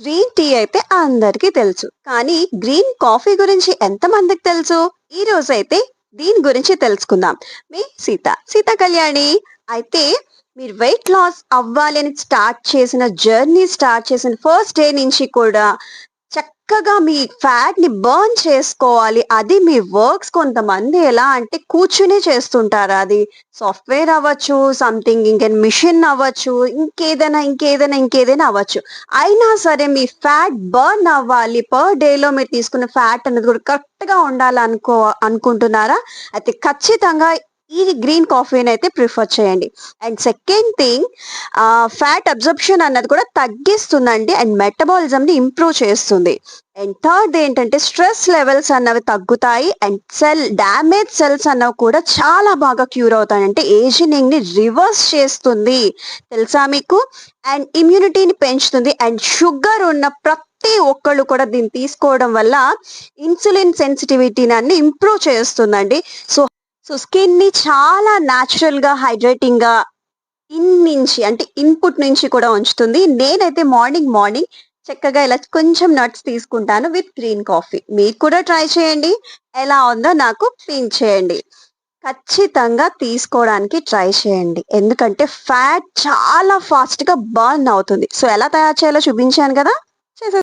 Green tea అయితే అందరికీ తెలుసు. కానీ గ్రీన్ కాఫీ గురించి ఎంతమందికి తెలుసు? ఈ రోజైతే దీని గురించి తెలుసుకుందాం. మీ సీత. సీత కళ్యాణి. అయితే మీరు వెయిట్ లాస్ అవ్వాలి అని స్టార్ట్ చేసిన ఫస్ట్ డే నుంచి కూడా చక్కగా మీ ఫ్యాట్‌ని బర్న్ చేసుకోవాలి. అది మీ వర్క్స్ కొంతమంది ఎలా అంటే కూర్చునే చేస్తుంటారు. అది సాఫ్ట్‌వేర్ అవ్వచ్చు, సంథింగ్ మిషన్ అవ్వచ్చు, ఇంకేదైనా అవ్వచ్చు. అయినా సరే మీ ఫ్యాట్ బర్న్ అవ్వాలి. పర్ డేలో మీరు తీసుకున్న ఫ్యాట్ అనేది కూడా కరెక్ట్‌గా అనుకుంటున్నారా? అయితే ఖచ్చితంగా ఈ గ్రీన్ కాఫీనైతే ప్రిఫర్ చేయండి. And second thing fat absorption అన్నది కూడా తగ్గిస్తుందండి. అండ్ మెటబాలిజంని ఇంప్రూవ్ చేస్తుంది. అండ్ థర్డ్ ఏంటంటే స్ట్రెస్ లెవెల్స్ అన్నవి తగ్గుతాయి. అండ్ డ్యామేజ్ సెల్స్ అన్నవి కూడా చాలా బాగా క్యూర్ అవుతాయి. అంటే ఏజింగ్ ని రివర్స్ చేస్తుంది. తెలుసా మీకు? అండ్ ఇమ్యూనిటీని పెంచుతుంది. అండ్ షుగర్ ఉన్న ప్రతి ఒక్కళ్ళు కూడా దీన్ని తీసుకోవడం వల్ల ఇన్సులిన్ సెన్సిటివిటీని అన్ని ఇంప్రూవ్ చేస్తుందండి. సో సో స్కిన్ ని చాలా న్యాచురల్ గా హైడ్రేటింగ్ గా ఇన్పుట్ నుంచి కూడా ఉంచుతుంది. నేనైతే మార్నింగ్ మార్నింగ్ చక్కగా ఇలా కొంచెం నట్స్ తీసుకుంటాను విత్ గ్రీన్ కాఫీ. మీరు కూడా ట్రై చేయండి. ఎలా ఉందో నాకు పింక్ చేయండి. ఖచ్చితంగా తీసుకోవడానికి ట్రై చేయండి. ఎందుకంటే ఫ్యాట్ చాలా ఫాస్ట్ గా బర్న్ అవుతుంది. సో ఎలా తయారు చేయాలో చూపించాను కదా.